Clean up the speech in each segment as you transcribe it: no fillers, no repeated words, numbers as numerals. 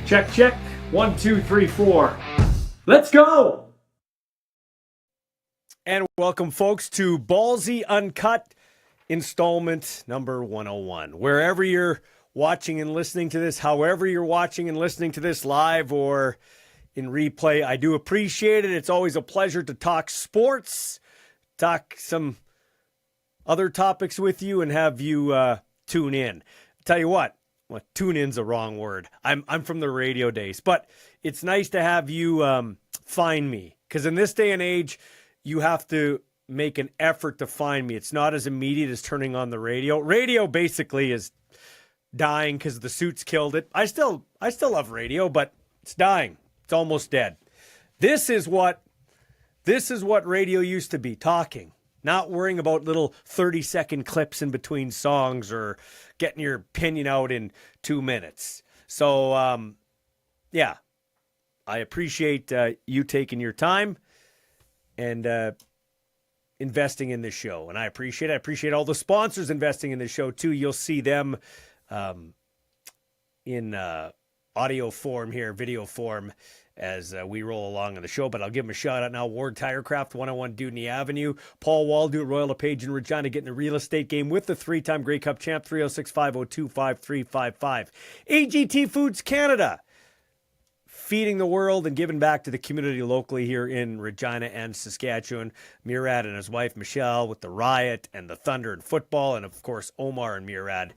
Check, check. 1, 2, 3, 4. Let's go! And welcome, folks, to Ballsy Uncut installment number 101. Wherever you're watching and listening to this, however you're watching and listening to this live or in replay, I do appreciate it. It's always a pleasure to talk sports, talk some other topics with you, and have you tune in. Tell you what, well, tune in's a wrong word. I'm from the radio days, but it's nice to have you find me, because in this day and age, you have to make an effort to find me. It's not as immediate as turning on the radio. Radio basically is dying because the suits killed it. I still love radio, but it's dying. It's almost dead. This is what radio used to be, talking. Not worrying about little 30-second clips in between songs or getting your opinion out in 2 minutes. So, yeah, I appreciate you taking your time and investing in this show. And I appreciate all the sponsors investing in this show, too. You'll see them in audio form here, video form, as we roll along on the show. But I'll give them a shout out now. Ward Tirecraft, 101 Dudney Avenue. Paul Waldo at Royal LePage in Regina, getting the real estate game with the three-time Grey Cup champ, 306-502-5355. AGT Foods Canada, feeding the world and giving back to the community locally here in Regina and Saskatchewan. Murad and his wife, Michelle, with the Riot and the Thunder and football. And, of course, Omar and Murad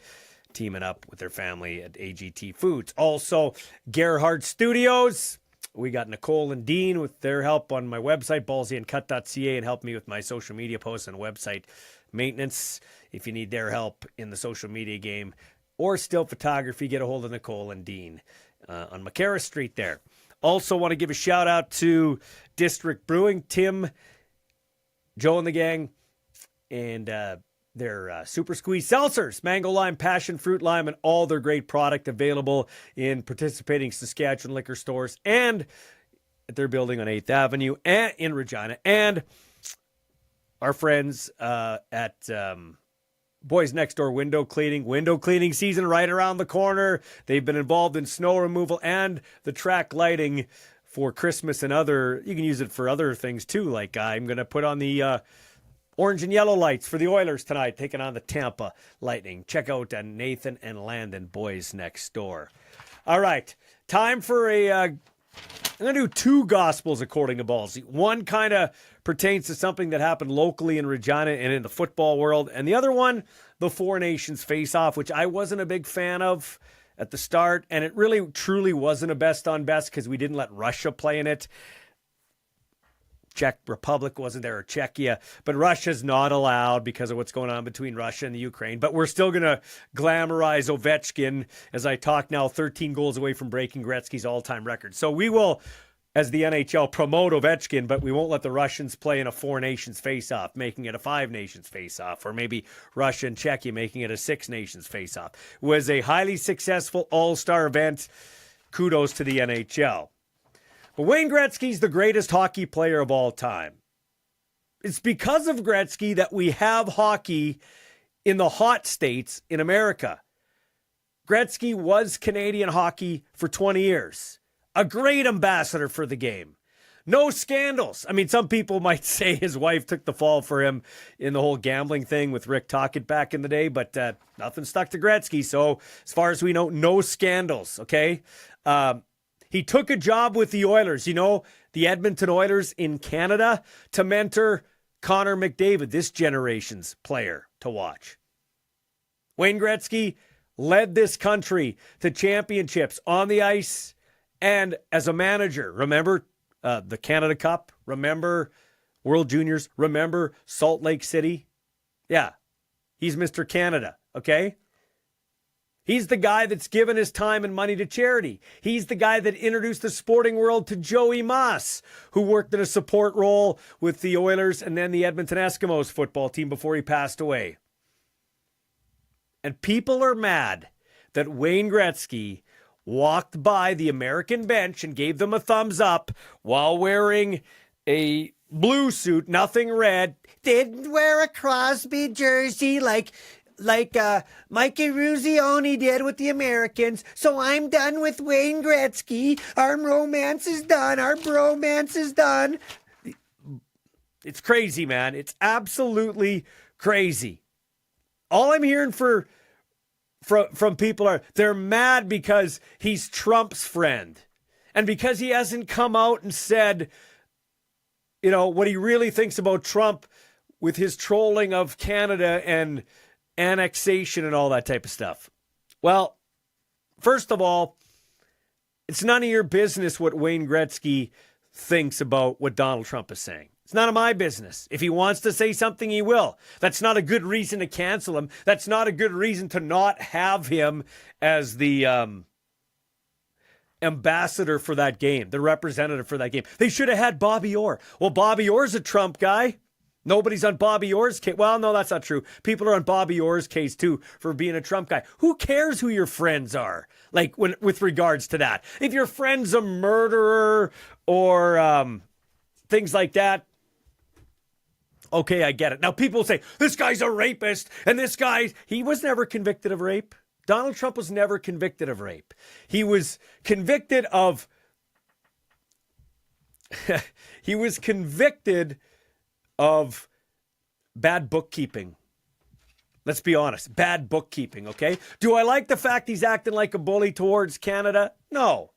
teaming up with their family at AGT Foods. Also, Gerhard Studios. We got Nicole and Dean with their help on my website, ballsyuncut.ca, and help me with my social media posts and website maintenance. If you need their help in the social media game or still photography, get a hold of Nicole and Dean on McCarra Street there. Also want to give a shout out to District Brewing, Tim, Joe and the gang, and their Super Squeeze Seltzers, mango lime, passion fruit lime, and all their great product available in participating Saskatchewan liquor stores and at their building on 8th Avenue and in Regina. And our friends at Boys Next Door window cleaning season right around the corner. They've been involved in snow removal and the track lighting for Christmas and other. You can use it for other things too. Like I'm going to put on the orange and yellow lights for the Oilers tonight, taking on the Tampa Lightning. Check out Nathan and Landon, Boys Next Door. All right, time for I'm going to do two Gospels According to Ballsy. One kind of pertains to something that happened locally in Regina and in the football world. And the other one, the Four Nations face-off, which I wasn't a big fan of at the start. And it really, truly wasn't a best on best because we didn't let Russia play in it. Czech Republic wasn't there, or Czechia, but Russia's not allowed because of what's going on between Russia and the Ukraine. But we're still going to glamorize Ovechkin as I talk now, 13 goals away from breaking Gretzky's all-time record. So we will, as the NHL, promote Ovechkin, but we won't let the Russians play in a Four Nations face-off, making it a Five Nations face-off, or maybe Russia and Czechia making it a Six Nations face-off. It was a highly successful all-star event. Kudos to the NHL. But Wayne Gretzky's the greatest hockey player of all time. It's because of Gretzky that we have hockey in the hot states in America. Gretzky was Canadian hockey for 20 years. A great ambassador for the game. No scandals. I mean, some people might say his wife took the fall for him in the whole gambling thing with Rick Tocchet back in the day, but nothing stuck to Gretzky. So as far as we know, no scandals, okay? He took a job with the Oilers, the Edmonton Oilers in Canada, to mentor Connor McDavid, this generation's player to watch. Wayne Gretzky led this country to championships on the ice and as a manager. Remember the Canada Cup? Remember World Juniors? Remember Salt Lake City? Yeah, he's Mr. Canada, okay? He's the guy that's given his time and money to charity. He's the guy that introduced the sporting world to Joey Moss, who worked in a support role with the Oilers and then the Edmonton Eskimos football team before he passed away. And people are mad that Wayne Gretzky walked by the American bench and gave them a thumbs up while wearing a blue suit, nothing red. Didn't wear a Crosby jersey like like Mikey Ruzioni did with the Americans. So I'm done with Wayne Gretzky. Our romance is done. Our bromance is done. It's crazy, man. It's absolutely crazy. All I'm hearing from people are they're mad because he's Trump's friend. And because he hasn't come out and said, what he really thinks about Trump with his trolling of Canada and annexation and all that type of stuff. Well, first of all, it's none of your business what Wayne Gretzky thinks about what Donald Trump is saying. It's none of my business. If he wants to say something, he will. That's not a good reason to cancel him. That's not a good reason to not have him as the ambassador for that game, the representative for that game. They should have had Bobby Orr. Well, Bobby Orr's a Trump guy. Nobody's on Bobby Orr's case. Well, no, that's not true. People are on Bobby Orr's case, too, for being a Trump guy. Who cares who your friends are? Like, with regards to that. If your friend's a murderer or things like that, okay, I get it. Now, people say, this guy's a rapist, and this guy, he was never convicted of rape. Donald Trump was never convicted of rape. He was convicted of bad bookkeeping. Let's be honest. Bad bookkeeping, okay? Do I like the fact he's acting like a bully towards Canada? No.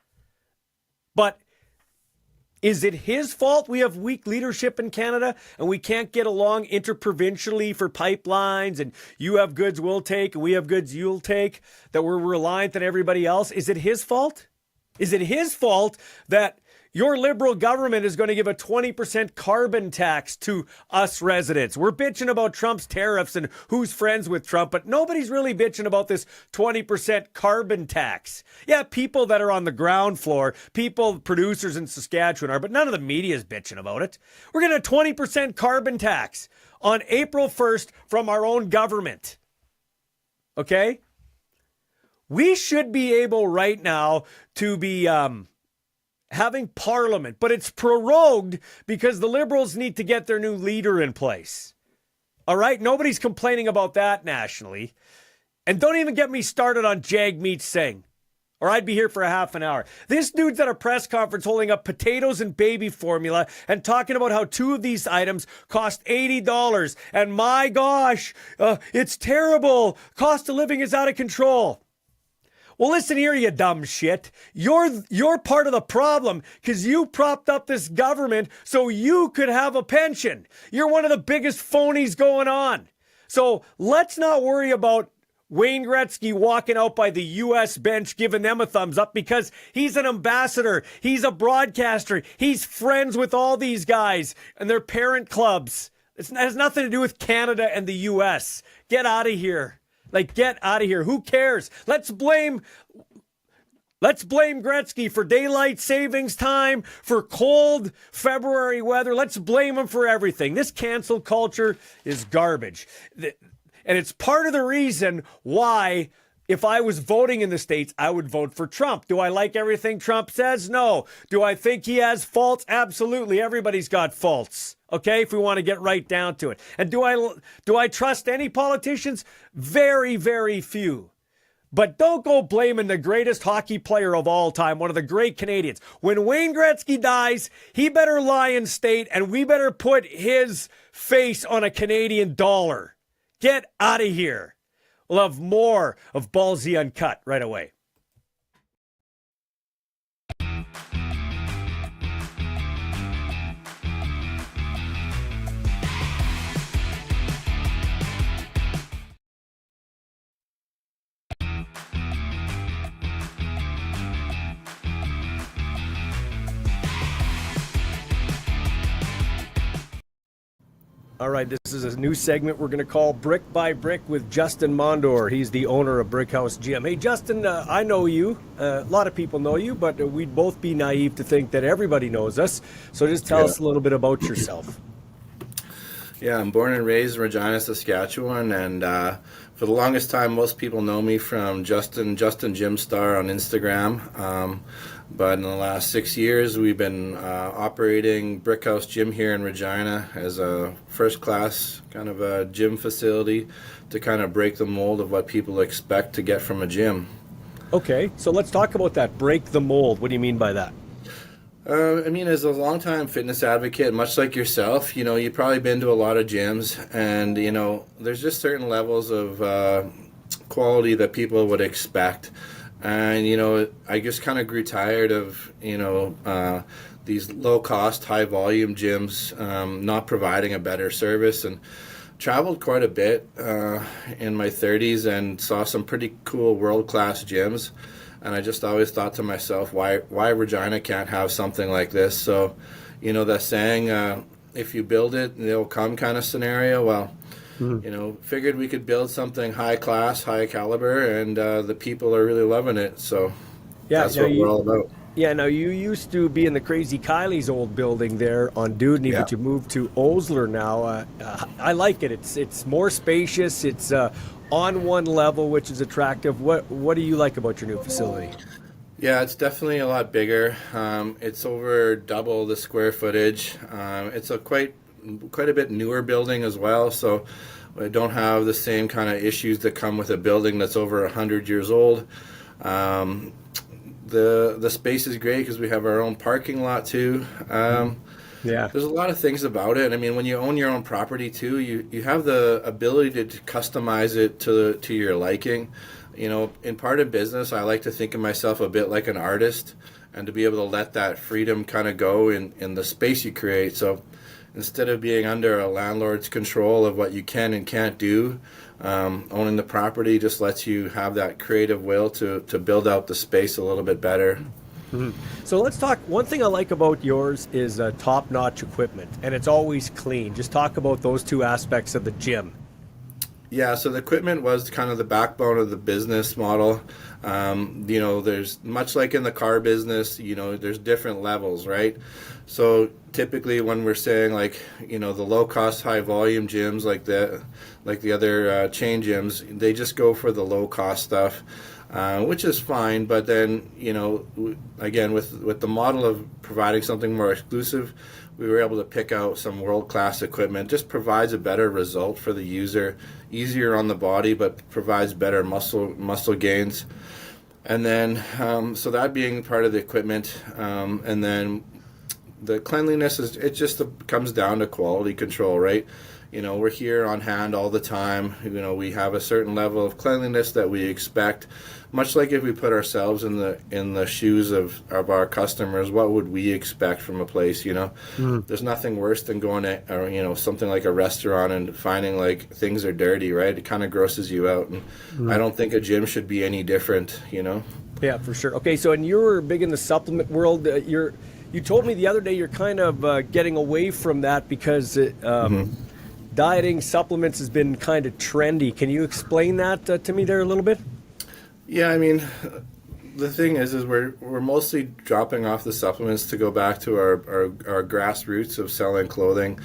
But is it his fault we have weak leadership in Canada and we can't get along interprovincially for pipelines and you have goods we'll take and we have goods you'll take, that we're reliant on everybody else? Is it his fault? Is it his fault that your Liberal government is going to give a 20% carbon tax to us residents? We're bitching about Trump's tariffs and who's friends with Trump, but nobody's really bitching about this 20% carbon tax. Yeah, people that are on the ground floor, producers in Saskatchewan are, but none of the media is bitching about it. We're getting a 20% carbon tax on April 1st from our own government. Okay? We should be able right now to be having parliament, but it's prorogued because the Liberals need to get their new leader in place. All right? Nobody's complaining about that nationally. And don't even get me started on Jagmeet Singh, or I'd be here for a half an hour. This dude's at a press conference holding up potatoes and baby formula and talking about how two of these items cost $80. And my gosh, it's terrible. Cost of living is out of control. Well, listen here, you dumb shit. You're part of the problem because you propped up this government so you could have a pension. You're one of the biggest phonies going on. So let's not worry about Wayne Gretzky walking out by the U.S. bench, giving them a thumbs up because he's an ambassador. He's a broadcaster. He's friends with all these guys and their parent clubs. It has nothing to do with Canada and the U.S. Get out of here. Get out of here. Who cares? Let's blame Gretzky for daylight savings time, for cold February weather. Let's blame him for everything. This cancel culture is garbage. And it's part of the reason why, if I was voting in the States, I would vote for Trump. Do I like everything Trump says? No. Do I think he has faults? Absolutely. Everybody's got faults. Okay, if we want to get right down to it. And do I trust any politicians? Very, very few. But don't go blaming the greatest hockey player of all time, one of the great Canadians. When Wayne Gretzky dies, he better lie in state and we better put his face on a Canadian dollar. Get out of here. We'll have more of Ballsy Uncut right away. All right, this is a new segment we're going to call Brick by Brick with Justin Mondour. He's the owner of Brickhouse Gym. Hey, Justin, I know you. A lot of people know you, but we'd both be naive to think that everybody knows us. So just tell us a little bit about yourself. Yeah, I'm born and raised in Regina, Saskatchewan, and for the longest time, most people know me from Justin Gym Star on Instagram. But in the last 6 years, we've been operating Brickhouse Gym here in Regina as a first-class kind of a gym facility to kind of break the mold of what people expect to get from a gym. Okay, so let's talk about that. Break the mold. What do you mean by that? I mean, as a longtime fitness advocate, much like yourself, you've probably been to a lot of gyms, and, there's just certain levels of quality that people would expect. And, I just kind of grew tired of, these low-cost, high-volume gyms not providing a better service, and traveled quite a bit in my 30s and saw some pretty cool world-class gyms. And I just always thought to myself, why Regina can't have something like this? So, that saying, if you build it, they'll come kind of scenario. Well, figured we could build something high class, high caliber, and the people are really loving it. So that's what we're all about. Yeah, now you used to be in the Crazy Kylie's old building there on Dewdney, but you moved to Osler now. I like it. It's more spacious. It's on one level, which is attractive. What do you like about your new facility? Yeah, it's definitely a lot bigger. It's over double the square footage. It's a quite a bit newer building as well, so I don't have the same kind of issues that come with a building that's over 100 years old. The space is great because we have our own parking lot too. There's a lot of things about it. I mean, when you own your own property too, you have the ability to customize it to your liking. In part of business, I like to think of myself a bit like an artist, and to be able to let that freedom kind of go in the space you create. So instead of being under a landlord's control of what you can and can't do, owning the property just lets you have that creative will to build out the space a little bit better. Mm-hmm. So let's talk. One thing I like about yours is top-notch equipment, and it's always clean. Just talk about those two aspects of the gym. Yeah, so the equipment was kind of the backbone of the business model. There's much like in the car business, there's different levels, right? So typically when we're saying the low cost, high volume gyms like the other chain gyms, they just go for the low cost stuff, which is fine. But then, again, with the model of providing something more exclusive, we were able to pick out some world-class equipment. Just provides a better result for the user, easier on the body, but provides better muscle gains. And then, so that being part of the equipment, and then the cleanliness it just comes down to quality control, right? We're here on hand all the time. We have a certain level of cleanliness that we expect. Much like if we put ourselves in the shoes of our customers, what would we expect from a place? There's nothing worse than going to something like a restaurant and finding things are dirty, right? It kind of grosses you out, and I don't think a gym should be any different. Yeah, for sure. Okay, so and you're big in the supplement world. You told me the other day you're kind of getting away from that because dieting supplements has been kind of trendy. Can you explain that to me there a little bit? Yeah, I mean, the thing is we're mostly dropping off the supplements to go back to our grassroots of selling clothing.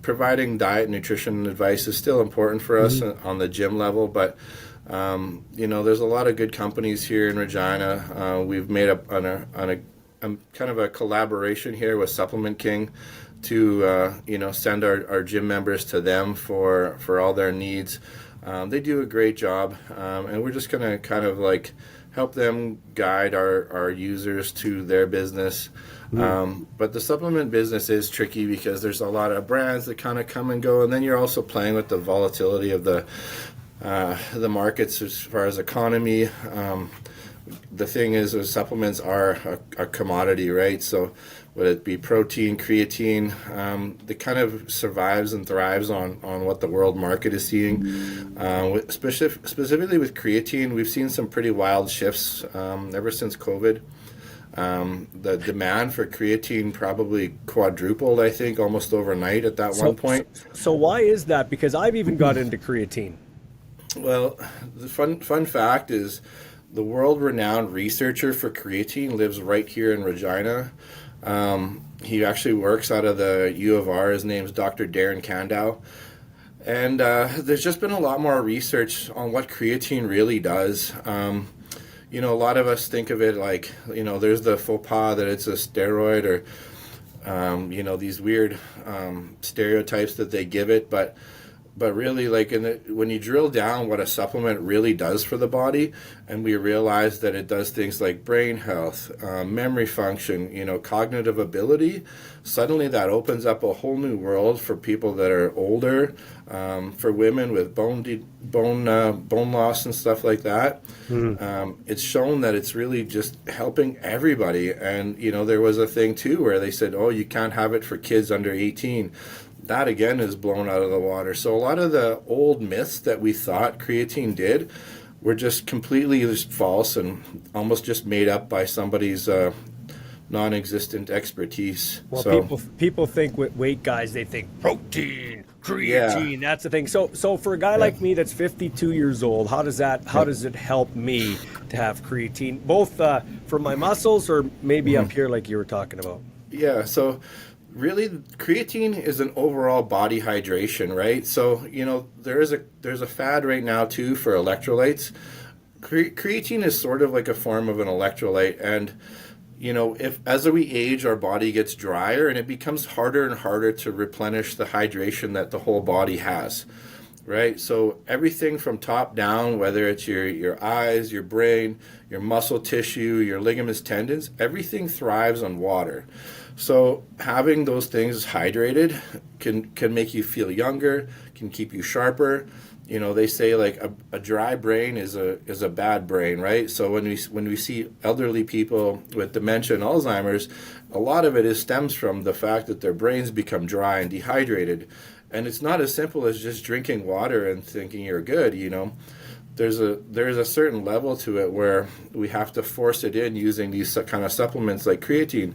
Providing diet and nutrition advice is still important for us on the gym level, but there's a lot of good companies here in Regina. We've made up on a kind of a collaboration here with Supplement King to send our gym members to them for all their needs. They do a great job, and we're just going to kind of help them guide our users to their business. But the supplement business is tricky because there's a lot of brands that kind of come and go, and then you're also playing with the volatility of the markets as far as economy. The thing is supplements are a commodity, right? So whether it be protein, creatine, it kind of survives and thrives on what the world market is seeing. Specifically with creatine, we've seen some pretty wild shifts ever since COVID. The demand for creatine probably quadrupled, I think, almost overnight at that one point. So why is that? Because I've even got into creatine. Well, the fun fact is the world-renowned researcher for creatine lives right here in Regina. He actually works out of the U of R. His name's Dr. Darren Kandow. And there's just been a lot more research on what creatine really does. A lot of us think of it like, there's the faux pas that it's a steroid or, these weird stereotypes that they give it. But really, like when you drill down what a supplement really does for the body, and we realize that it does things like brain health, memory function, cognitive ability, suddenly that opens up a whole new world for people that are older, for women with bone loss and stuff like that. It's shown that it's really just helping everybody. And there was a thing too where they said, oh, you can't have it for kids under 18. That again is blown out of the water. So a lot of the old myths that we thought creatine did were just completely just false and almost just made up by somebody's non-existent expertise. Well, so, people think with weight guys, they think protein, creatine. That's the thing. So for a guy like me that's 52 years old, how does it help me to have creatine, both for my muscles or maybe up here like you were talking about? Yeah. So really, creatine is an overall body hydration, right? So, there's a fad right now too for electrolytes. Creatine is sort of like a form of an electrolyte, and if as we age, our body gets drier and it becomes harder and harder to replenish the hydration that the whole body has, right? So everything from top down, whether it's your eyes, your brain, your muscle tissue, your ligaments, tendons, everything thrives on water. So having those things hydrated can make you feel younger, can keep you sharper. They say like a dry brain is a bad brain, right? So when we see elderly people with dementia and Alzheimer's, a lot of it stems from the fact that their brains become dry and dehydrated. And it's not as simple as just drinking water and thinking you're good, There's a certain level to it where we have to force it in using these kind of supplements like creatine.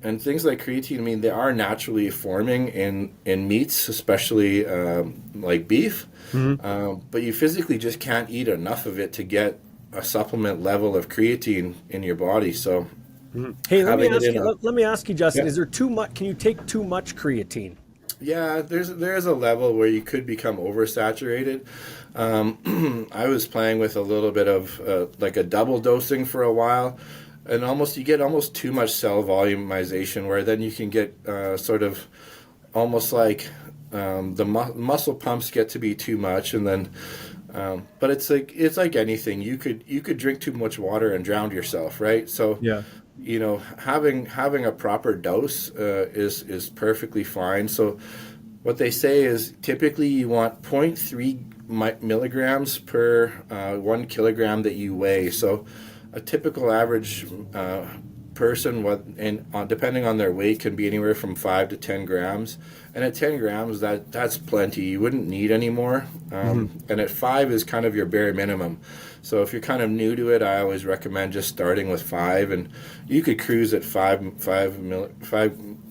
And things like creatine, they are naturally forming in meats, especially like beef. But you physically just can't eat enough of it to get a supplement level of creatine in your body. So, hey, let me ask you, Justin, is there too much? Can you take too much creatine? Yeah, there's a level where you could become oversaturated. I was playing with a little bit of like a double dosing for a while. And you get almost too much cell volumization, where then you can get sort of almost like the muscle pumps get to be too much, and then but it's like anything. You could drink too much water and drown yourself, right? So having a proper dose is perfectly fine. So what they say is typically you want 0.3 milligrams per 1 kilogram that you weigh. So a typical average person, depending on their weight, can be anywhere from 5 to 10 grams. And at 10 grams, that's plenty. You wouldn't need any more. And at 5 is kind of your bare minimum. So if you're kind of new to it, I always recommend just starting with 5. And you could cruise at 5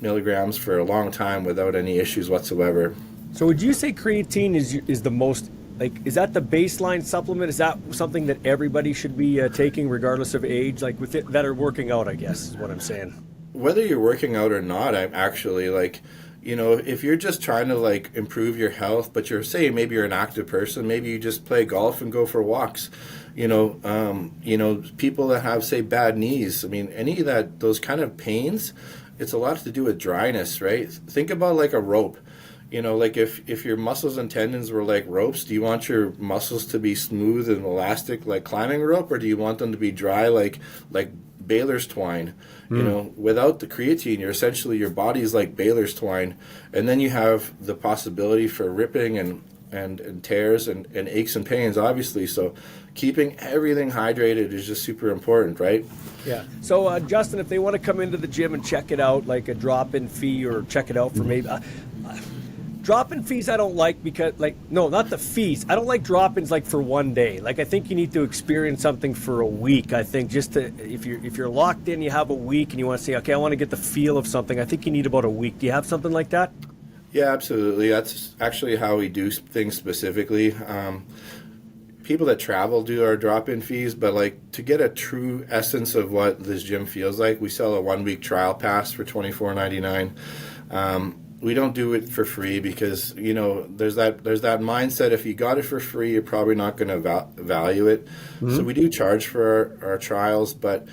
milligrams for a long time without any issues whatsoever. So would you say creatine is the most, is that the baseline supplement? Is that something that everybody should be taking regardless of age, with it that are working out, I guess is what I'm saying? Whether you're working out or not, I'm actually if you're just trying to improve your health, but maybe you're an active person, maybe you just play golf and go for walks, people that have, say, bad knees, any of those kind of pains, it's a lot to do with dryness, right? Think about like a rope. If your muscles and tendons were like ropes, do you want your muscles to be smooth and elastic like climbing rope, or do you want them to be dry like baler's twine? Without the creatine, your body is like baler's twine, and then you have the possibility for ripping and tears and aches and pains, obviously. So keeping everything hydrated is just super important, right? Yeah. So Justin, if they want to come into the gym and check it out, like a drop-in fee, or check it out for maybe drop-in fees I don't like, because no, not the fees. I don't like drop-ins for one day. I think you need to experience something for a week. I think just to, if you're locked in, you have a week and you want to say, okay, I want to get the feel of something, I think you need about a week. Do you have something like that? Yeah, absolutely. That's actually how we do things specifically. people that travel do our drop-in fees, but like to get a true essence of what this gym feels like, we sell a 1-week trial pass for $24.99. We don't do it for free because, you know, there's that mindset, if you got it for free, you're probably not going to value it. So we do charge for our trials, but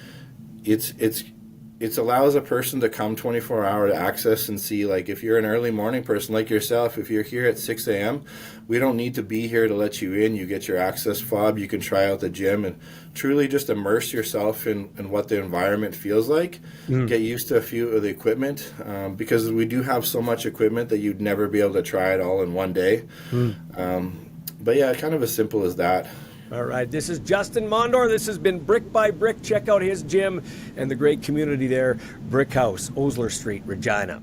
it allows a person to come 24-hour access and see, like, if you're an early morning person like yourself, if you're here at 6 a.m., we don't need to be here to let you in. You get your access fob, you can try out the gym and truly just immerse yourself in what the environment feels like. Get used to a few of the equipment, because we do have so much equipment that you'd never be able to try it all in one day. But yeah, kind of as simple as that. All right, this is Justin Mondour. This has been Brick by Brick. Check out his gym and the great community there, Brickhouse, Osler Street, Regina.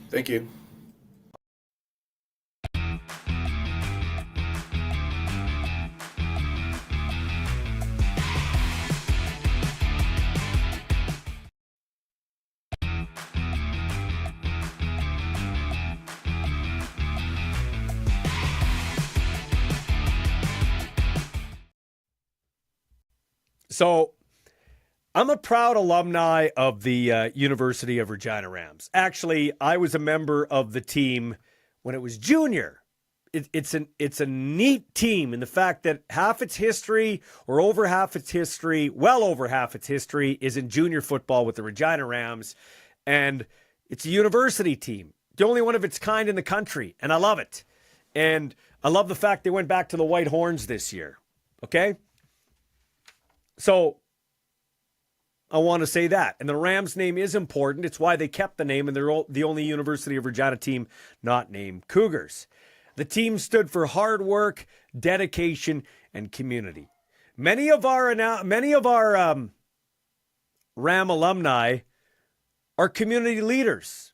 Thank you. So, I'm a proud alumni of the University of Regina Rams. Actually, I was a member of the team when it was junior. It's a neat team in the fact that half its history, or over half its history, well over half its history, is in junior football with the Regina Rams. And it's a university team, the only one of its kind in the country. And I love it. And I love the fact they went back to the White Horns this year. Okay? So, I want to say that. And the Rams name is important. It's why they kept the name, and they're the only University of Regina team not named Cougars. The team stood for hard work, dedication, and community. Many of our Ram alumni are community leaders,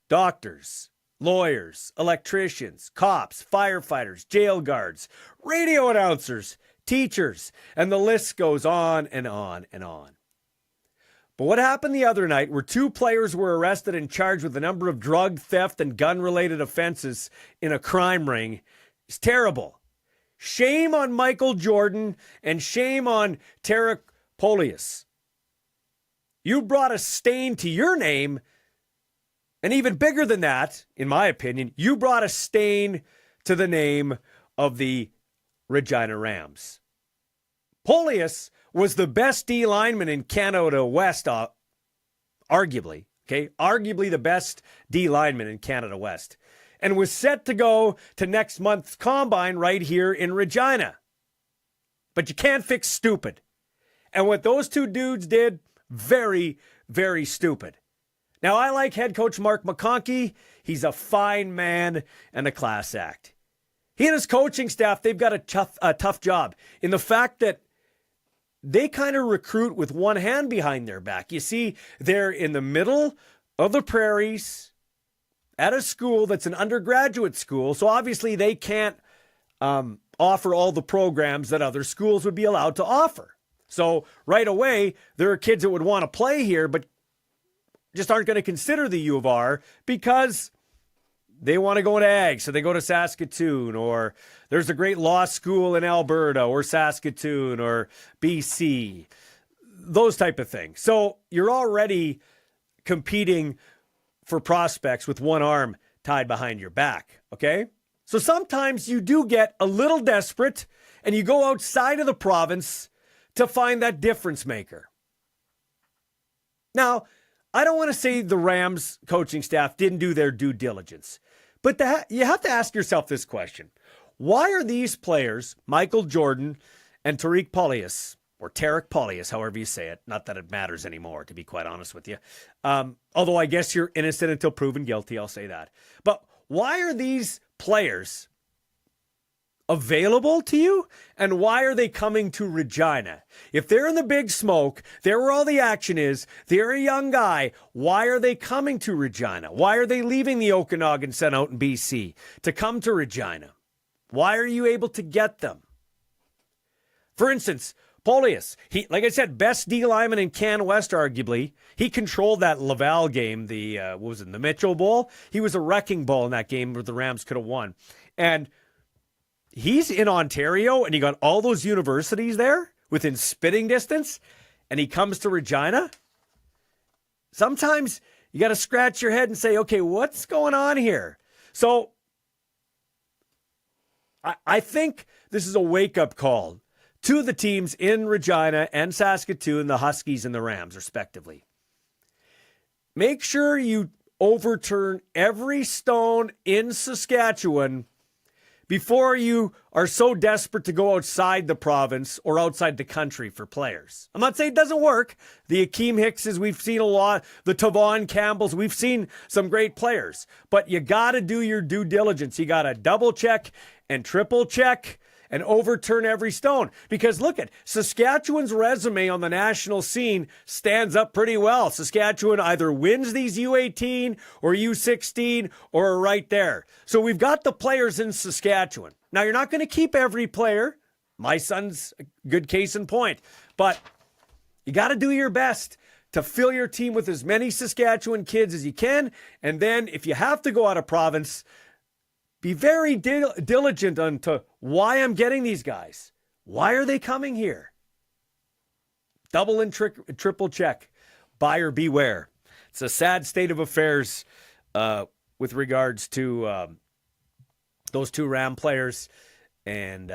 doctors, lawyers, electricians, cops, firefighters, jail guards, radio announcers, teachers, and the list goes on and on and on. But what happened the other night, where 2 players were arrested and charged with a number of drug, theft, and gun-related offenses in a crime ring, is terrible. Shame on Michael Jordan and shame on Tarek Polius. You brought a stain to your name, and even bigger than that, in my opinion, you brought a stain to the name of the Regina Rams. Polius was the best D lineman in Canada West, arguably the best D lineman in Canada West, and was set to go to next month's combine right here in Regina. But you can't fix stupid. And what those 2 dudes did, very, very stupid. Now, I like head coach Mark McConkey. He's a fine man and a class act. He and his coaching staff, they've got a tough job in the fact that they kind of recruit with one hand behind their back. You see, they're in the middle of the prairies at a school that's an undergraduate school, so obviously they can't offer all the programs that other schools would be allowed to offer. So right away, there are kids that would want to play here, but just aren't going to consider the U of R because they want to go to Ag, so they go to Saskatoon, or there's a great law school in Alberta or Saskatoon or BC, those type of things. So you're already competing for prospects with one arm tied behind your back, okay? So sometimes you do get a little desperate and you go outside of the province to find that difference maker. Now, I don't want to say the Rams coaching staff didn't do their due diligence, but you have to ask yourself this question. Why are these players, Michael Jordan and Tarek Polius, however you say it, not that it matters anymore, to be quite honest with you, although I guess you're innocent until proven guilty, I'll say that. But why are these players available to you, and why are they coming to Regina? If they're in the big smoke, they're where all the action is, they're a young guy, why are they coming to Regina? Why are they leaving the Okanagan Sun out in BC to come to Regina? Why are you able to get them? For instance, Polius, he, like I said, best D lineman in Can West, arguably. He controlled that Laval game, the Mitchell Bowl? He was a wrecking ball in that game where the Rams could have won. And He's in Ontario, and you got all those universities there within spitting distance, and he comes to Regina. Sometimes you got to scratch your head and say, okay, what's going on here? So I think this is a wake-up call to the teams in Regina and Saskatoon, the Huskies and the Rams, respectively. Make sure you overturn every stone in Saskatchewan before you are so desperate to go outside the province or outside the country for players. I'm not saying it doesn't work. The Akeem Hickses, we've seen a lot. The Tavon Campbells, we've seen some great players. But you got to do your due diligence. You got to double check and triple check and overturn every stone. Because look at Saskatchewan's resume on the national scene stands up pretty well. Saskatchewan either wins these U18 or U16 or are right there. So we've got the players in Saskatchewan. Now, you're not going to keep every player. My son's a good case in point. But you got to do your best to fill your team with as many Saskatchewan kids as you can. And then if you have to go out of province, be very diligent onto why I'm getting these guys. Why are they coming here? Double and triple check. Buyer beware. It's a sad state of affairs with regards to those two Ram players. And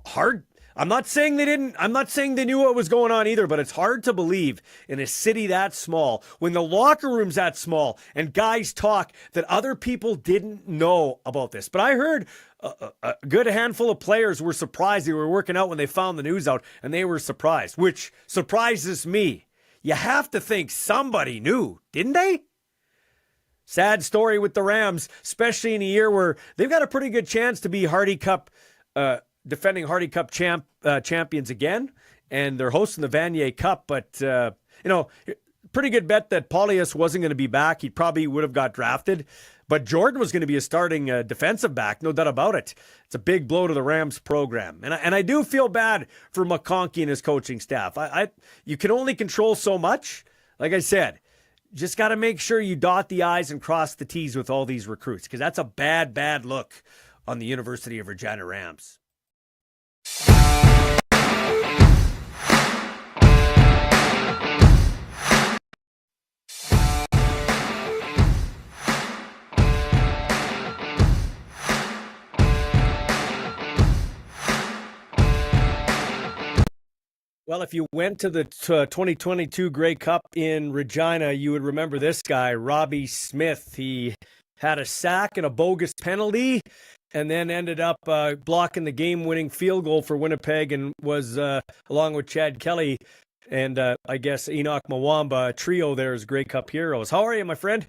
hard. I'm not saying they knew what was going on either, but it's hard to believe in a city that small, when the locker room's that small and guys talk, that other people didn't know about this. But I heard a good handful of players were surprised. They were working out when they found the news out, and they were surprised, which surprises me. You have to think somebody knew, didn't they? Sad story with the Rams, especially in a year where they've got a pretty good chance to be Hardy Cup defending Hardy Cup champions again, and they're hosting the Vanier Cup. But, pretty good bet that Paulius wasn't going to be back. He probably would have got drafted. But Jordan was going to be a starting defensive back, no doubt about it. It's a big blow to the Rams program. And I do feel bad for McConkey and his coaching staff. You can only control so much. Like I said, just got to make sure you dot the I's and cross the T's with all these recruits, because that's a bad look on the University of Regina Rams. Well, if you went to the 2022 Grey Cup in Regina, you would remember this guy, Robbie Smith. He had a sack and a bogus penalty, and then ended up blocking the game-winning field goal for Winnipeg, and was, along with Chad Kelly and I guess Enoch Mwamba, a trio there as Grey Cup heroes. How are you, my friend?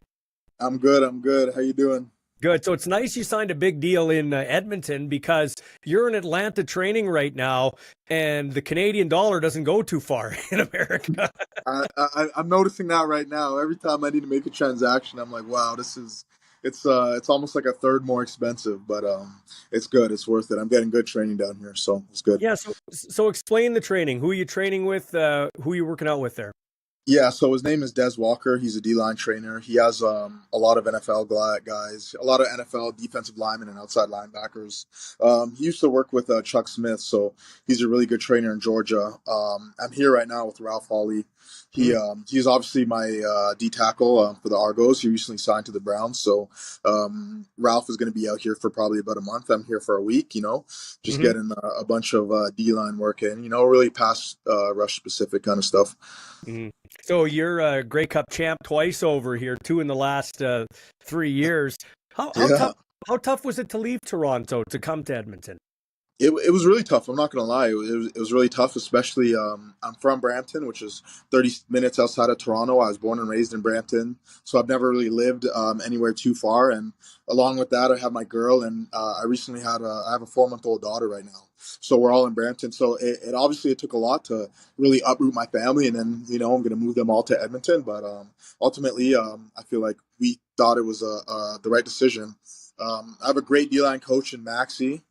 I'm good. How you doing? Good. So it's nice you signed a big deal in Edmonton, because you're in Atlanta training right now, and the Canadian dollar doesn't go too far in America. I'm noticing that right now. Every time I need to make a transaction, I'm like, wow, it's almost like a third more expensive, but it's good. It's worth it. I'm getting good training down here, so it's good. Yeah. So explain the training. Who are you training with? Who are you working out with there? Yeah, so his name is Des Walker. He's a D-line trainer. He has a lot of NFL guys, a lot of NFL defensive linemen and outside linebackers. He used to work with Chuck Smith, so he's a really good trainer in Georgia. I'm here right now with Ralph Hawley. He's obviously my D tackle for the Argos. He recently signed to the Browns, so Ralph is going to be out here for probably about a month. I'm here for a week, just getting a bunch of D-line work in, really pass rush specific kind of stuff. Mm-hmm. So you're a Grey Cup champ twice over here, 2 in the last 3 years. How tough was it to leave Toronto to come to Edmonton? It was really tough. I'm not going to lie. It was really tough, especially I'm from Brampton, which is 30 minutes outside of Toronto. I was born and raised in Brampton, so I've never really lived anywhere too far. And along with that, I have my girl, and I recently I have a 4-month-old daughter right now. So we're all in Brampton. So it obviously took a lot to really uproot my family, and then I'm going to move them all to Edmonton. But ultimately, I feel like we thought it was the right decision. I have a great D-line coach in Maxie.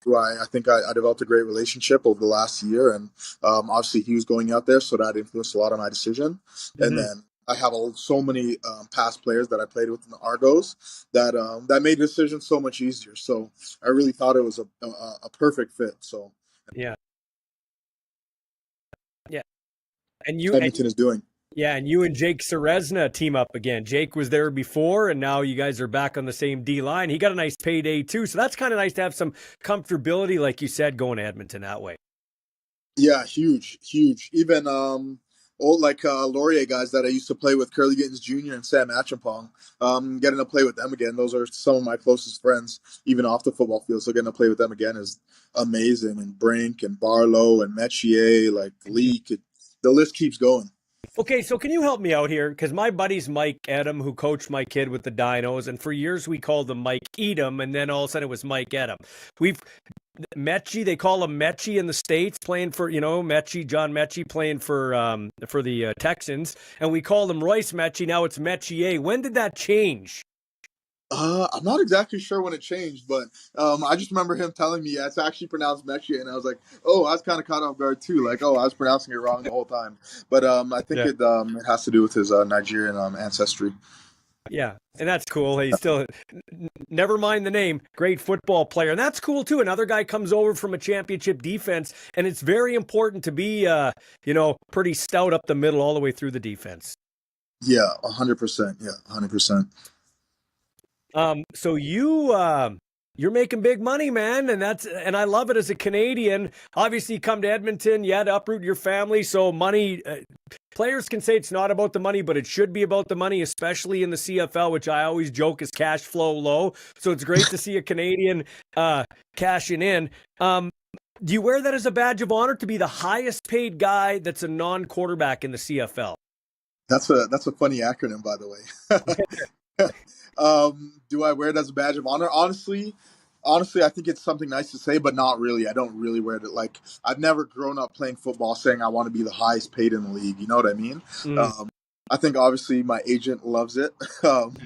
Who I think I developed a great relationship over the last year, and obviously he was going out there, so that influenced a lot of my decision. And then I have so many past players that I played with in the Argos that made decisions so much easier. So I really thought it was a perfect fit. So Yeah. Yeah. And you and Edmonton is doing. yeah, and you and Jake Serezna team up again. Jake was there before, and now you guys are back on the same D line. He got a nice payday too, so that's kind of nice to have some comfortability, like you said, going to Edmonton that way. Yeah, huge, huge. Even old like Laurier guys that I used to play with, Curly Gittens Jr. and Sam Achampong, getting to play with them again. Those are some of my closest friends, even off the football field. So getting to play with them again is amazing. And Brink and Barlow and Metier, like Leak, the list keeps going. Okay, so can you help me out here? Because my buddy's Mike Edom, who coached my kid with the Dinos, and for years we called him Mike Edom, and then all of a sudden it was Mike Edom. We've Mechie, they call him Mechie in the States, playing for, Mechie, John Mechie playing for the Texans, and we called him Royce Mechie. Now it's Metier. When did that change? I'm not exactly sure when it changed, but I just remember him telling me, yeah, it's actually pronounced Mechie, and I was like, oh, I was kind of caught off guard too. Like, oh, I was pronouncing it wrong the whole time. But I think Yeah. it has to do with his Nigerian ancestry. Yeah, and that's cool. He's still, never mind the name, great football player. And that's cool too. Another guy comes over from a championship defense, and it's very important to be, pretty stout up the middle all the way through the defense. Yeah, 100%. Yeah, 100%. So you're making big money, man, and I love it as a Canadian. Obviously, you come to Edmonton, you had to uproot your family, so money. Players can say it's not about the money, but it should be about the money, especially in the CFL, which I always joke is cash flow low. So it's great to see a Canadian cashing in. Do you wear that as a badge of honor to be the highest paid guy that's a non-quarterback in the CFL? That's a funny acronym, by the way. Do I wear it as a badge of honor? Honestly, I think it's something nice to say, but not really. I don't really wear it. Like, I've never grown up playing football saying I want to be the highest paid in the league. You know what I mean? I think obviously my agent loves it, and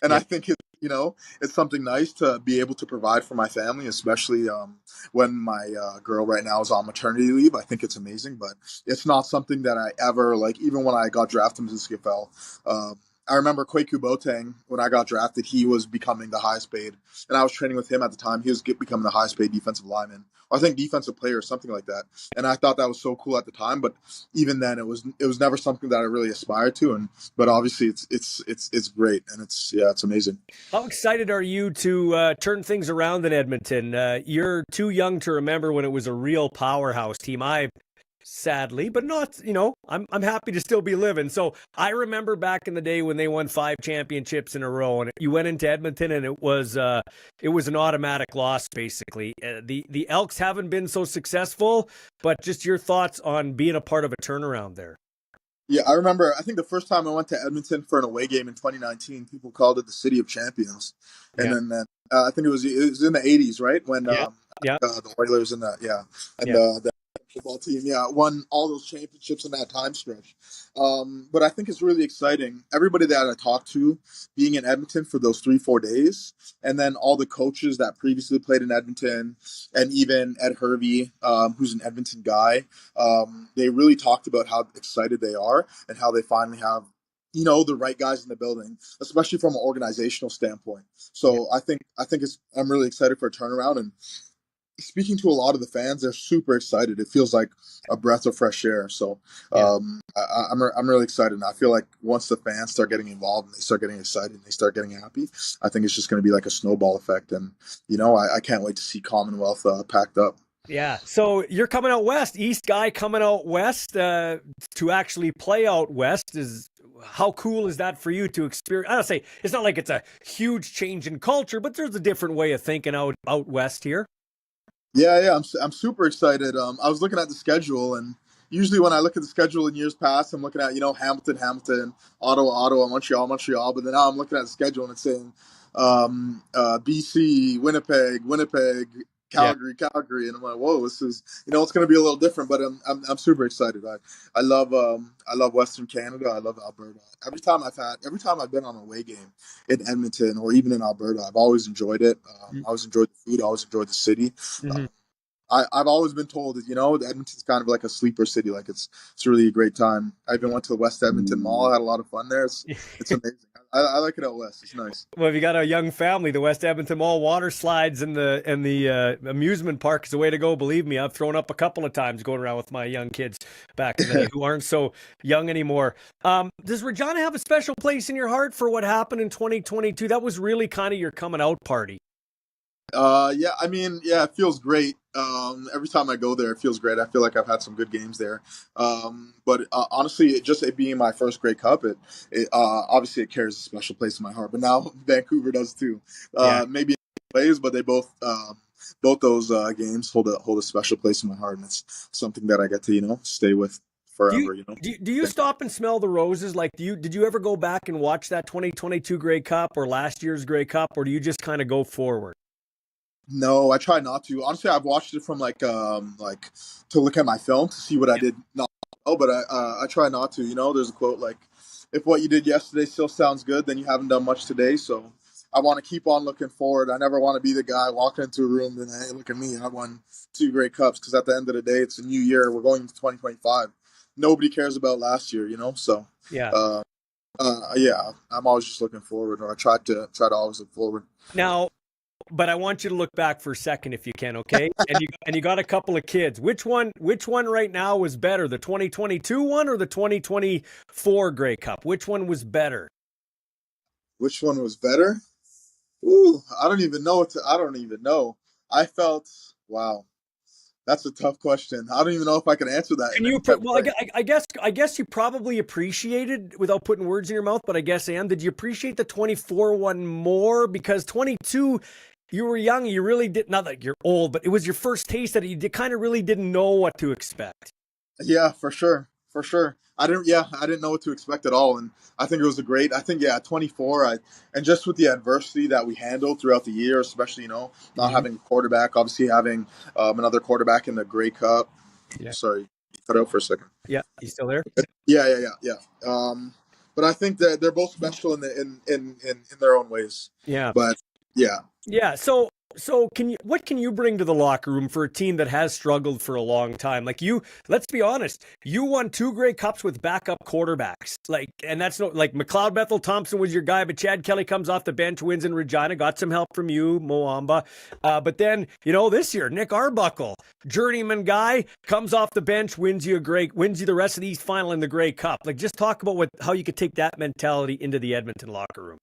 Yeah. I think it's something nice to be able to provide for my family, especially when my girl right now is on maternity leave. I think it's amazing, but it's not something that I ever like. Even when I got drafted into the CFL, I remember Kwaku Boateng, when I got drafted, he was becoming the highest paid. And I was training with him at the time. He was becoming the highest paid defensive lineman, or I think defensive player or something like that. And I thought that was so cool at the time. But even then, it was never something that I really aspired to. But obviously, it's great, and it's amazing. How excited are you to turn things around in Edmonton? You're too young to remember when it was a real powerhouse team. Sadly, but not, I'm happy to still be living. So I remember back in the day when they won 5 championships in a row, and you went into Edmonton, and it was an automatic loss basically. The Elks haven't been so successful, but just your thoughts on being a part of a turnaround there. Yeah, I remember. I think the first time I went to Edmonton for an away game in 2019, people called it the City of Champions, and Yeah. then I think it was in the 80s, right? When Yeah. Yeah. the Oilers and and Yeah. the football team, won all those championships in that time stretch. But I think it's really exciting. Everybody that I talked to, being in Edmonton for those 3-4 days, and then all the coaches that previously played in Edmonton, and even Ed Hervey, who's an Edmonton guy, they really talked about how excited they are and how they finally have the right guys in the building, especially from an organizational standpoint. So I'm really excited for a turnaround, and speaking to a lot of the fans, they're super excited. It feels like a breath of fresh air. So Yeah. I'm really excited. And I feel like once the fans start getting involved and they start getting excited and they start getting happy, I think it's just going to be like a snowball effect. And I can't wait to see Commonwealth packed up. Yeah. So you're coming out west, East guy coming out west to actually play out west. How cool is that for you to experience? I don't say it's not like it's a huge change in culture, but there's a different way of thinking out west here. Yeah. I'm super excited. I was looking at the schedule, and usually when I look at the schedule in years past, I'm looking at Hamilton, Ottawa, Montreal. But then now I'm looking at the schedule and it's saying BC, Winnipeg, Calgary, and I'm like, whoa, this is it's going to be a little different. But I'm super excited. I love Western Canada. I love Alberta. Every time I've been on a away game in Edmonton or even in Alberta, I've always enjoyed it. I always enjoyed the food. I always enjoyed the city. Mhm. I've always been told that, that Edmonton's kind of like a sleeper city. Like it's really a great time. I even went to the West Edmonton Mall, had a lot of fun there. It's amazing. I like it out west. It's nice. Well, if you got a young family, the West Edmonton Mall water slides and the amusement park is the way to go. Believe me, I've thrown up a couple of times going around with my young kids back in the day who aren't so young anymore. Does Regina have a special place in your heart for what happened in 2022? That was really kind of your coming out party. Yeah, I mean, yeah, it feels great. Every time I go there, it feels great. I feel like I've had some good games there. But honestly, it being my first Grey Cup, it obviously it carries a special place in my heart. But now Vancouver does too. Yeah. Maybe in ways, but they both those games hold a special place in my heart, and it's something that I get to stay with forever. Do you stop and smell the roses? Like, did you ever go back and watch that 2022 Grey Cup or last year's Grey Cup, or do you just kind of go forward? No, I try not to. Honestly, I've watched it from like to look at my film to see what I did not know, but I try not to. There's a quote like, "If what you did yesterday still sounds good, then you haven't done much today." So I want to keep on looking forward. I never want to be the guy walking into a room and, hey, look at me, I won 2 Grey Cups. Because at the end of the day, it's a new year. We're going into 2025. Nobody cares about last year. So Yeah. yeah, I'm always just looking forward, or I try to always look forward. Now, but I want you to look back for a second if you can, okay? And you got a couple of kids. Which one right now was better, the 2022 one or the 2024 Grey Cup? Which one was better? Which one was better? Ooh, I don't even know. I don't even know. I felt, wow, that's a tough question. I don't even know if I can answer that. Can you put, well, I guess you probably appreciated, without putting words in your mouth, but I guess, Ann, did you appreciate the 24 one more? Because 22, you were young, you really did, not that you're old, but it was your first taste that you kind of really didn't know what to expect. Yeah, for sure, for sure. I didn't know what to expect at all, and I think it was a great. I think, yeah, 24. And just with the adversity that we handled throughout the year, especially not having a quarterback, obviously having another quarterback in the Grey Cup. Yeah. Sorry, you cut out for a second. Yeah, you still there? Yeah. But I think that they're both special in their own ways. Yeah. But yeah. Yeah. So what can you bring to the locker room for a team that has struggled for a long time? Like let's be honest, you won 2 Grey Cups with backup quarterbacks. Like, and that's no, like McLeod Bethel Thompson was your guy, but Chad Kelly comes off the bench, wins in Regina, got some help from you, Moamba. But then, this year, Nick Arbuckle, journeyman guy, comes off the bench, wins you the rest of the East Final in the Grey Cup. Like, just talk about how you could take that mentality into the Edmonton locker room.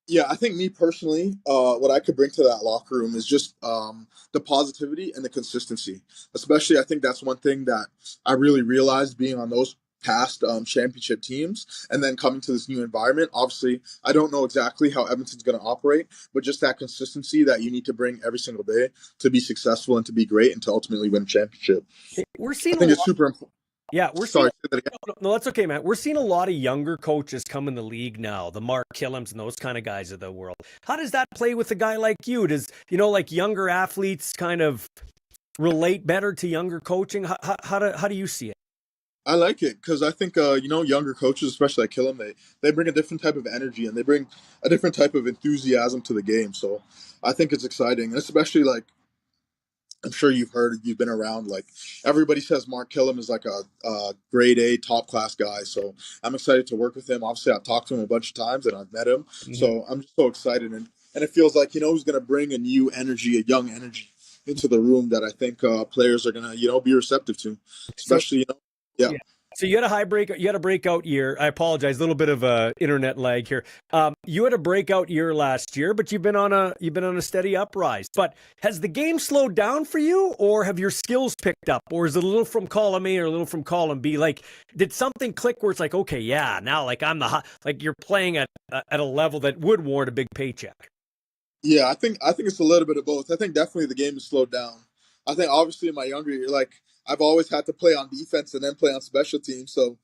Yeah, I think me personally, what I could bring to that locker room is just the positivity and the consistency. Especially, I think that's one thing that I really realized being on those past championship teams and then coming to this new environment. Obviously, I don't know exactly how Edmonton's going to operate, but just that consistency that you need to bring every single day to be successful and to be great and to ultimately win a championship. We're seeing I think it's super important. Yeah, Sorry. No, that's okay, man. We're seeing a lot of younger coaches come in the league now, the Mark Killams and those kind of guys of the world. How does that play with a guy like you? Does, like younger athletes kind of relate better to younger coaching? How do you see it? I like it because I think younger coaches, especially like Killam, they bring a different type of energy and they bring a different type of enthusiasm to the game. So I think it's exciting, and especially like I'm sure you've been around. Like everybody says, Mark Killam is like a grade A top class guy. So I'm excited to work with him. Obviously, I've talked to him a bunch of times and I've met him. Mm-hmm. So I'm just so excited, and it feels like he's going to bring a new energy, a young energy into the room that I think players are going to be receptive to, especially yeah. So you had a breakout year. I apologize, a little bit of a internet lag here. You had a breakout year last year, but you've been on a steady uprise. But has the game slowed down for you, or have your skills picked up, or is it a little from column A or a little from column B? Like, did something click where it's like, okay, yeah, now like you're playing at a level that would warrant a big paycheck? Yeah, I think it's a little bit of both. I think definitely the game has slowed down. I think obviously in my younger year, like I've always had to play on defense and then play on special teams. So,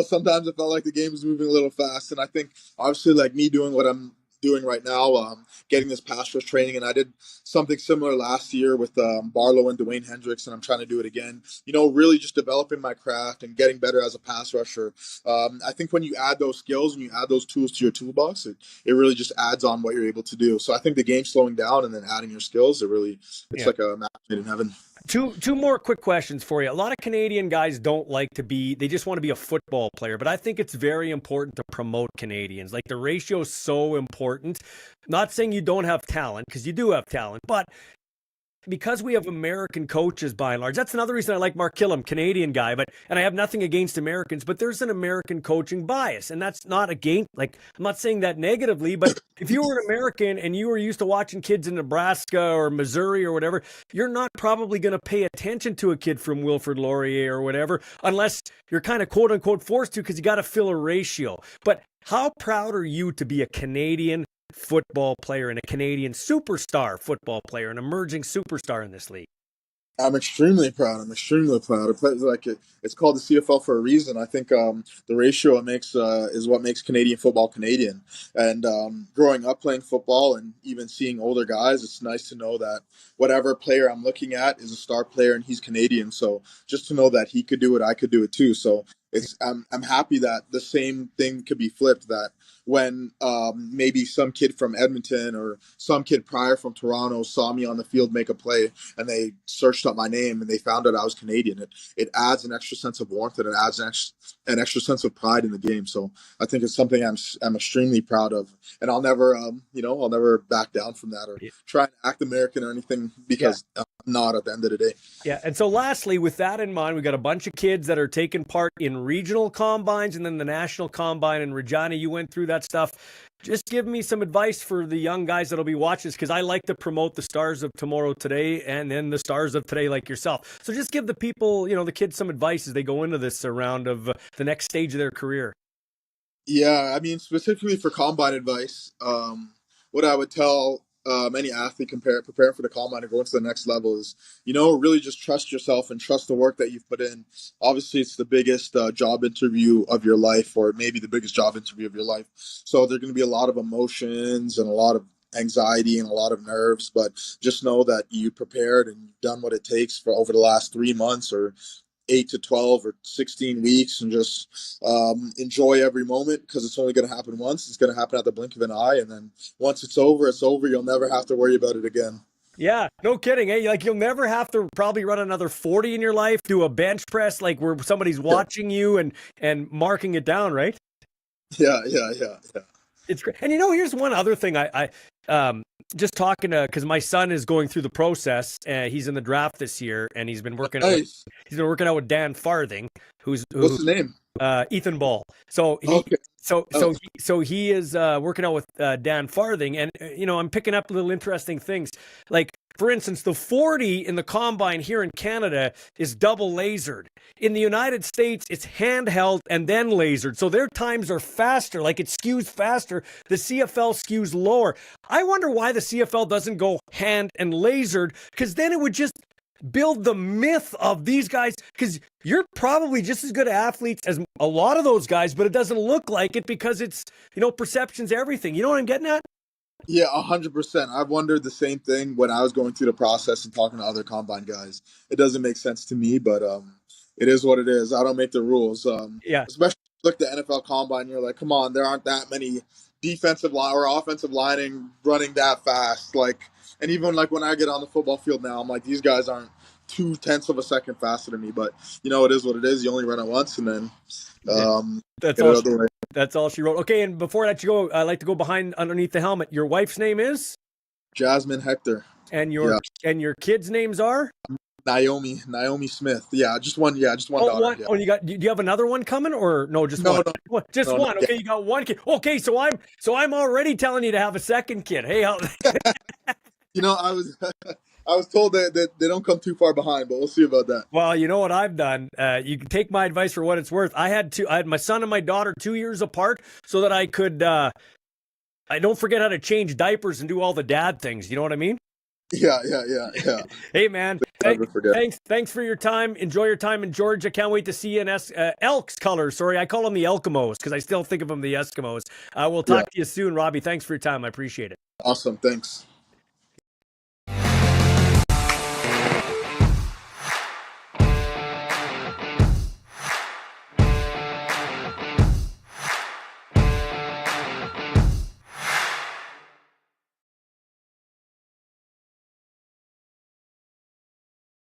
sometimes it felt like the game was moving a little fast. And I think obviously like me doing what I'm doing right now, getting this pass rush training, and I did something similar last year with Barlow and Dwayne Hendricks, and I'm trying to do it again. Really just developing my craft and getting better as a pass rusher. I think when you add those skills and you add those tools to your toolbox, it really just adds on what you're able to do. So I think the game slowing down and then adding your skills, it's like a match made in heaven. Two more quick questions for you. A lot of Canadian guys don't like to be, they just want to be a football player, but I think it's very important to promote Canadians. Like the ratio is so important. Not saying you don't have talent, because you do have talent, but because we have American coaches by and large, that's another reason I like Mark Killam, Canadian guy, and I have nothing against Americans, but there's an American coaching bias, and that's not against, like, I'm not saying that negatively, but if you were an American and you were used to watching kids in Nebraska or Missouri or whatever, you're not probably going to pay attention to a kid from Wilfrid Laurier or whatever, unless you're kind of quote unquote forced to, because you got to fill a ratio. But how proud are you to be a Canadian football player and a Canadian superstar football player, an emerging superstar in this league? I'm extremely proud. I'm extremely proud. It's called the CFL for a reason. I think the ratio it makes is what makes Canadian football Canadian. And growing up playing football and even seeing older guys, it's nice to know that whatever player I'm looking at is a star player and he's Canadian. So just to know that he could do it, I could do it too. So I'm happy that the same thing could be flipped. That when maybe some kid from Edmonton or some kid prior from Toronto saw me on the field make a play and they searched up my name and they found out I was Canadian, it adds an extra sense of warmth and it adds an extra sense of pride in the game. So I think it's something I'm extremely proud of, and I'll never I'll never back down from that or try and act American or anything, because I'm not at the end of the day. Yeah, and so lastly, with that in mind, we got a bunch of kids that are taking part in regional combines and then the national combine in Regina. You went through that stuff. Just give me some advice for the young guys that'll be watching this, because I like to promote the stars of tomorrow today and then the stars of today like yourself. So just give the people, the kids, some advice as they go into this round of the next stage of their career. Yeah, I mean, specifically for combine advice, what I would tell any athlete preparing for the combine and going to the next level is, really just trust yourself and trust the work that you've put in. Obviously, it's the biggest job interview of your life, or maybe the biggest job interview of your life. So there are going to be a lot of emotions and a lot of anxiety and a lot of nerves, but just know that you prepared and you've done what it takes for over the last 3 months or 8 to 12 or 16 weeks, and just enjoy every moment, because it's only going to happen once. It's going to happen at the blink of an eye, and then once it's over, it's over. You'll never have to worry about it again. Yeah, no kidding. Hey, like, you'll never have to probably run another 40 in your life, do a bench press, like where somebody's watching you and marking it down, right? Yeah. It's great. And here's one other thing I just talking to, because my son is going through the process. He's in the draft this year, and he's been working Nice. out with Dan Farthing, what's his name? Ethan Ball. So he Okay. so he is working out with Dan Farthing, and I'm picking up little interesting things. Like, for instance, the 40 in the combine here in Canada is double lasered. In the United States, it's handheld and then lasered. So their times are faster, like it skews faster. The CFL skews lower. I wonder why the CFL doesn't go hand and lasered, because then it would just build the myth of these guys, because you're probably just as good athletes as a lot of those guys, but it doesn't look like it because it's, perception's everything. You know what I'm getting at? Yeah, 100%. I've wondered the same thing when I was going through the process and talking to other combine guys. It doesn't make sense to me, but it is what it is. I don't make the rules. Especially look at the NFL combine, you're like, come on, there aren't that many defensive line or offensive lining running that fast. Like, and even like when I get on the football field now, I'm like, these guys aren't 0.2 of a second faster than me. But it is what it is. You only run it once, and then that's all she wrote. Okay, and before I let you go, I like to go underneath the helmet. Your wife's name is Jasmine Hector, and your kids' names are Naomi Smith. Just one daughter. Do you have another one coming, or no? Just one. No, just one. Okay, you got one kid. Okay, so I'm already telling you to have a second kid. Hey, I was told that they don't come too far behind, but we'll see about that. Well, you know what I've done? You can take my advice for what it's worth. I had my son and my daughter 2 years apart, so that I could I don't forget how to change diapers and do all the dad things. You know what I mean? Yeah. Hey, man. Thanks for your time. Enjoy your time in Georgia. Can't wait to see you in Elks colors. Sorry, I call them the Elkimos because I still think of them the Eskimos. We'll talk to you soon, Robbie. Thanks for your time. I appreciate it. Awesome. Thanks.